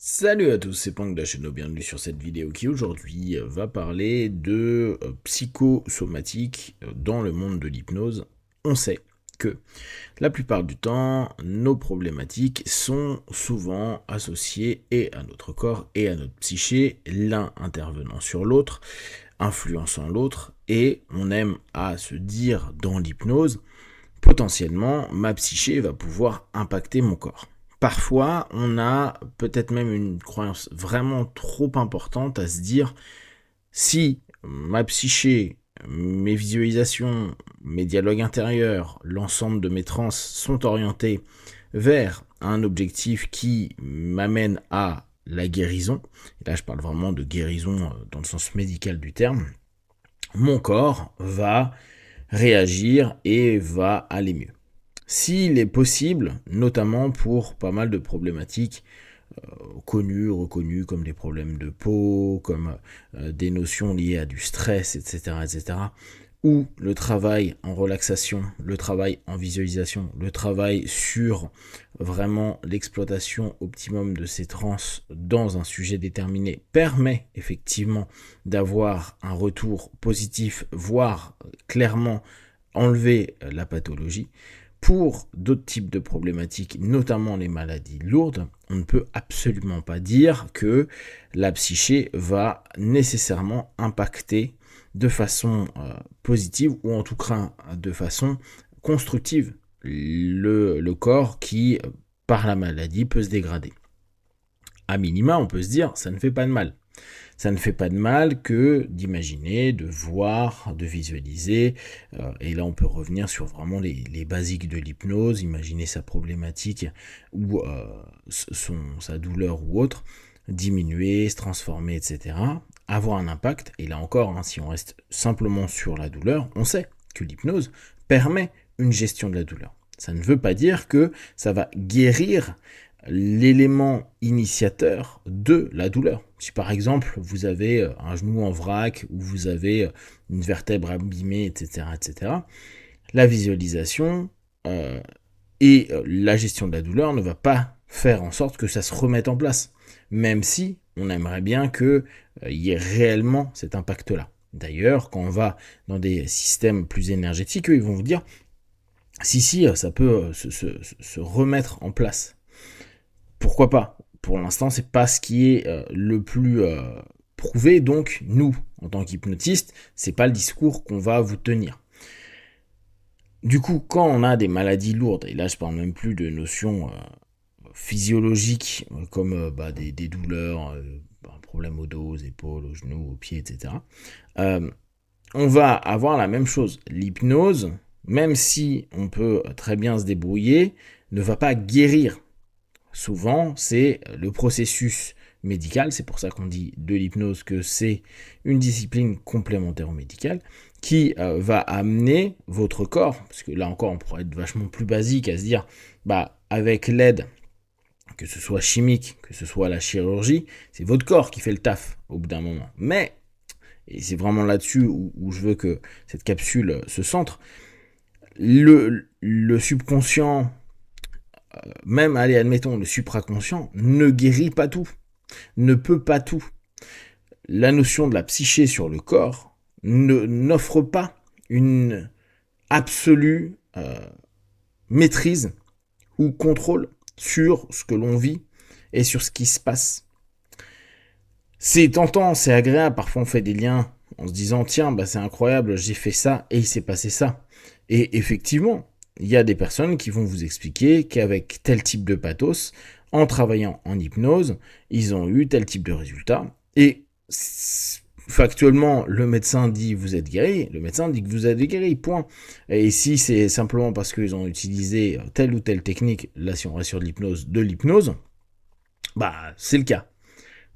Salut à tous, c'est Pang de la chaîne, bienvenue sur cette vidéo qui aujourd'hui va parler de psychosomatique dans le monde de l'hypnose. On sait que la plupart du temps, nos problématiques sont souvent associées et à notre corps et à notre psyché, l'un intervenant sur l'autre, influençant l'autre, et on aime à se dire dans l'hypnose, potentiellement, ma psyché va pouvoir impacter mon corps. Parfois, on a peut-être même une croyance vraiment trop importante à se dire, si ma psyché, mes visualisations, mes dialogues intérieurs, l'ensemble de mes trans sont orientés vers un objectif qui m'amène à la guérison, et là je parle vraiment de guérison dans le sens médical du terme, mon corps va réagir et va aller mieux. S'il est possible, notamment pour pas mal de problématiques connues, reconnues comme des problèmes de peau, comme des notions liées à du stress, etc., etc., ou le travail en relaxation, le travail en visualisation, le travail sur vraiment l'exploitation optimum de ces trans dans un sujet déterminé permet effectivement d'avoir un retour positif, voire clairement enlever la pathologie. Pour d'autres types de problématiques, notamment les maladies lourdes, on ne peut absolument pas dire que la psyché va nécessairement impacter de façon positive ou en tout cas de façon constructive le corps qui, par la maladie, peut se dégrader. À minima, on peut se dire, ça ne fait pas de mal. Ça ne fait pas de mal que d'imaginer, de voir, de visualiser. Et là, on peut revenir sur vraiment les basiques de l'hypnose, imaginer sa problématique ou sa douleur ou autre, diminuer, se transformer, etc. Avoir un impact. Et là encore, si on reste simplement sur la douleur, on sait que l'hypnose permet une gestion de la douleur. Ça ne veut pas dire que ça va guérir l'élément initiateur de la douleur. Si par exemple vous avez un genou en vrac ou vous avez une vertèbre abîmée, etc., etc., la visualisation et la gestion de la douleur ne va pas faire en sorte que ça se remette en place, même si on aimerait bien qu'il y ait réellement cet impact-là. D'ailleurs, quand on va dans des systèmes plus énergétiques, eux, ils vont vous dire si, ça peut se remettre en place. Pourquoi pas? Pour l'instant, c'est pas ce qui est le plus prouvé. Donc, nous, en tant qu'hypnotistes, c'est pas le discours qu'on va vous tenir. Du coup, quand on a des maladies lourdes, et là, je parle même plus de notions physiologiques comme des douleurs, un problème au dos, aux épaules, aux genoux, aux pieds, etc. On va avoir la même chose. L'hypnose, même si on peut très bien se débrouiller, ne va pas guérir. Souvent, c'est le processus médical, c'est pour ça qu'on dit de l'hypnose que c'est une discipline complémentaire au médical, qui va amener votre corps, parce que là encore on pourrait être vachement plus basique à se dire, avec l'aide, que ce soit chimique, que ce soit la chirurgie, c'est votre corps qui fait le taf au bout d'un moment. Mais, et c'est vraiment là-dessus où je veux que cette capsule se centre, le subconscient, même, allez, admettons, le supraconscient ne guérit pas tout, ne peut pas tout. La notion de la psyché sur le corps n'offre pas une absolue maîtrise ou contrôle sur ce que l'on vit et sur ce qui se passe. C'est tentant, c'est agréable, parfois on fait des liens en se disant tiens, c'est incroyable, j'ai fait ça et il s'est passé ça. Et effectivement, il y a des personnes qui vont vous expliquer qu'avec tel type de pathos, en travaillant en hypnose, ils ont eu tel type de résultat. Et factuellement, le médecin dit vous êtes guéri, le médecin dit que vous êtes guéri, point. Et si c'est simplement parce qu'ils ont utilisé telle ou telle technique, là si on reste sur l'hypnose, de l'hypnose, c'est le cas.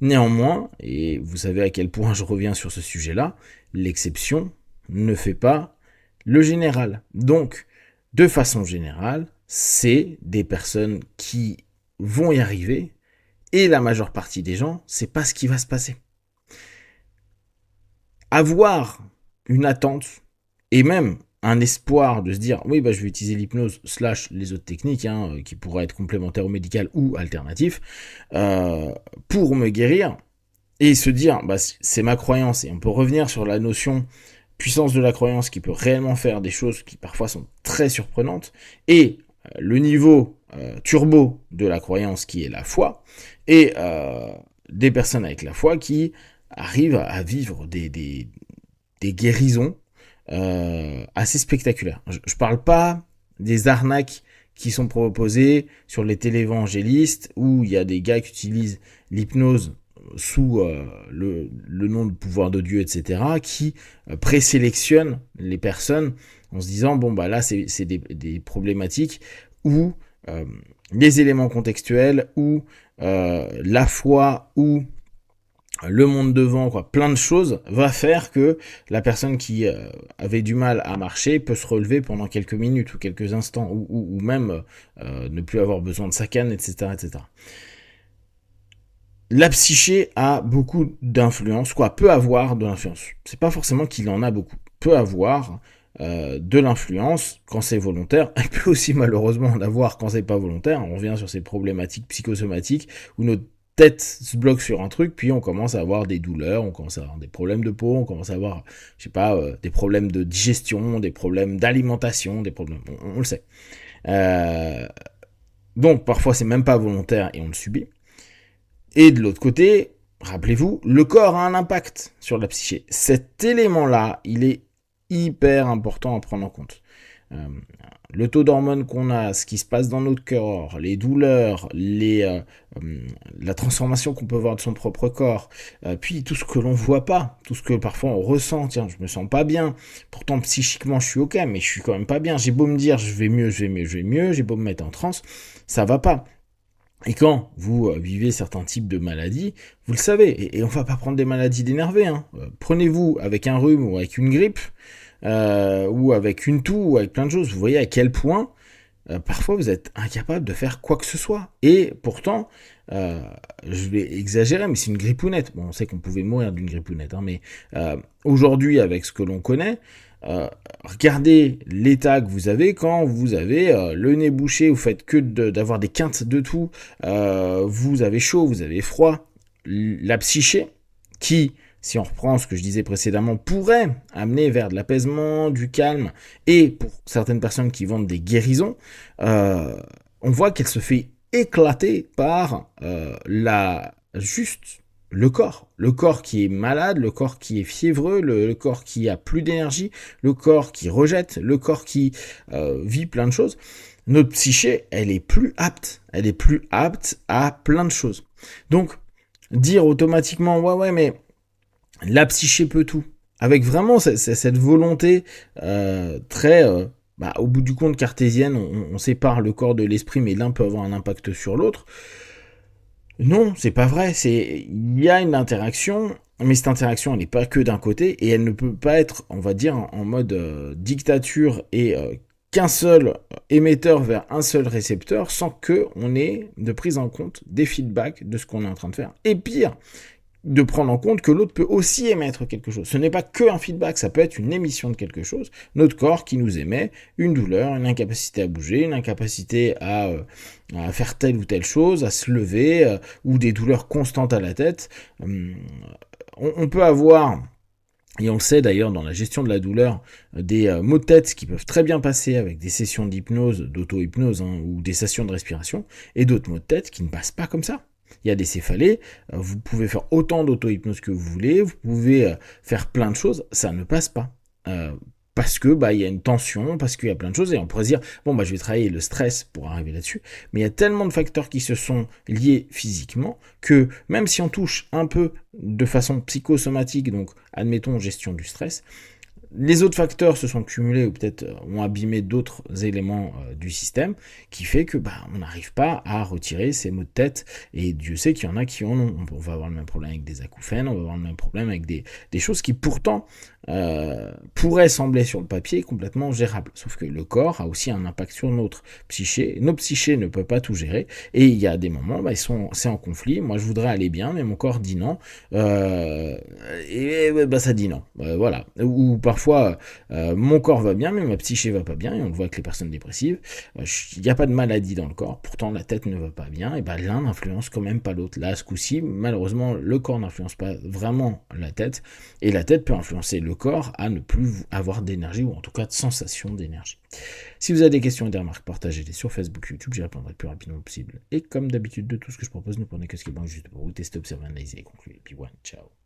Néanmoins, et vous savez à quel point je reviens sur ce sujet-là, l'exception ne fait pas le général. Donc, de façon générale, c'est des personnes qui vont y arriver, et la majeure partie des gens, c'est pas ce qui va se passer. Avoir une attente, et même un espoir de se dire oui je vais utiliser l'hypnose / les autres techniques qui pourraient être complémentaires au médical ou alternatifs pour me guérir, et se dire, bah, c'est ma croyance, et on peut revenir sur la notion puissance de la croyance qui peut réellement faire des choses qui parfois sont très surprenantes, et le niveau turbo de la croyance qui est la foi, et des personnes avec la foi qui arrivent à vivre des guérisons assez spectaculaires. Je parle pas des arnaques qui sont proposées sur les télévangélistes où il y a des gars qui utilisent l'hypnose sous le nom de pouvoir de Dieu, etc., qui présélectionnent les personnes en se disant, bon, bah là, c'est des problématiques où les éléments contextuels, où la foi, où le monde devant, quoi, plein de choses, va faire que la personne qui avait du mal à marcher peut se relever pendant quelques minutes ou quelques instants, ou même ne plus avoir besoin de sa canne, etc., etc. La psyché a beaucoup d'influence, peut avoir de l'influence. C'est pas forcément qu'il en a beaucoup. Peut avoir de l'influence quand c'est volontaire. Elle peut aussi malheureusement en avoir quand c'est pas volontaire. On revient sur ces problématiques psychosomatiques où notre tête se bloque sur un truc, puis on commence à avoir des douleurs, on commence à avoir des problèmes de peau, on commence à avoir, des problèmes de digestion, des problèmes d'alimentation, des problèmes, on le sait. Donc parfois c'est même pas volontaire et on le subit. Et de l'autre côté, rappelez-vous, le corps a un impact sur la psyché. Cet élément-là, il est hyper important à prendre en compte. Le taux d'hormones qu'on a, ce qui se passe dans notre corps, les douleurs, la transformation qu'on peut voir de son propre corps, puis tout ce que l'on voit pas, tout ce que parfois on ressent, tiens, je me sens pas bien, pourtant psychiquement je suis ok, mais je suis quand même pas bien, j'ai beau me dire je vais mieux, j'ai beau me mettre en transe, ça va pas. Et quand vous vivez certains types de maladies, vous le savez, et on va pas prendre des maladies d'énervé, hein. Prenez-vous avec un rhume ou avec une grippe, ou avec une toux, ou avec plein de choses, vous voyez à quel point parfois vous êtes incapable de faire quoi que ce soit. Et pourtant, je vais exagérer, mais c'est une grippounette. Bon, on sait qu'on pouvait mourir d'une grippounette, hein, mais aujourd'hui, avec ce que l'on connaît, regardez l'état que vous avez quand vous avez le nez bouché, vous faites que d'avoir des quintes de toux, vous avez chaud, vous avez froid. La psyché, qui, si on reprend ce que je disais précédemment, pourrait amener vers de l'apaisement, du calme, et pour certaines personnes qui vendent des guérisons, on voit qu'elle se fait éclater par le corps qui est malade, le corps qui est fiévreux, le corps qui a plus d'énergie, le corps qui rejette, le corps qui vit plein de choses. Notre psyché, elle est plus apte à plein de choses. Donc, dire automatiquement, ouais, mais la psyché peut tout, avec vraiment cette volonté très, au bout du compte cartésienne, on sépare le corps de l'esprit, mais l'un peut avoir un impact sur l'autre. Non, c'est pas vrai. Il y a une interaction, mais cette interaction, elle n'est pas que d'un côté, et elle ne peut pas être, on va dire, en mode dictature et qu'un seul émetteur vers un seul récepteur, sans que on ait de prise en compte des feedbacks de ce qu'on est en train de faire. Et pire, de prendre en compte que l'autre peut aussi émettre quelque chose. Ce n'est pas que un feedback, ça peut être une émission de quelque chose. Notre corps qui nous émet une douleur, une incapacité à bouger, une incapacité à faire telle ou telle chose, à se lever, ou des douleurs constantes à la tête. On peut avoir, et on le sait d'ailleurs dans la gestion de la douleur, des maux de tête qui peuvent très bien passer avec des sessions d'hypnose, d'auto-hypnose, ou des sessions de respiration, et d'autres maux de tête qui ne passent pas comme ça. Il y a des céphalées, vous pouvez faire autant d'auto-hypnose que vous voulez, vous pouvez faire plein de choses, ça ne passe pas. Parce que il y a une tension, parce qu'il y a plein de choses, et on pourrait se dire, je vais travailler le stress pour arriver là-dessus, mais il y a tellement de facteurs qui se sont liés physiquement, que même si on touche un peu de façon psychosomatique, donc admettons gestion du stress, les autres facteurs se sont cumulés ou peut-être ont abîmé d'autres éléments du système qui fait que on n'arrive pas à retirer ces maux de tête, et Dieu sait qu'il y en a qui en ont. On va avoir le même problème avec des acouphènes, on va avoir le même problème avec des choses qui pourtant pourraient sembler sur le papier complètement gérables. Sauf que le corps a aussi un impact sur notre psyché. Nos psychés ne peuvent pas tout gérer, et il y a des moments, c'est en conflit. Moi je voudrais aller bien, mais mon corps dit non, et ça dit non. Voilà. Ou parfois fois mon corps va bien, mais ma psyché va pas bien, et on le voit avec les personnes dépressives, il n'y a pas de maladie dans le corps, pourtant la tête ne va pas bien, et ben l'un n'influence quand même pas l'autre. Là, à ce coup-ci, malheureusement, le corps n'influence pas vraiment la tête, et la tête peut influencer le corps à ne plus avoir d'énergie, ou en tout cas de sensation d'énergie. Si vous avez des questions et des remarques, partagez-les sur Facebook, YouTube, j'y répondrai le plus rapidement possible. Et comme d'habitude, de tout ce que je propose, ne prenez que ce qui est bon juste pour vous, tester, observer, analyser et conclure. Et puis, one, ciao.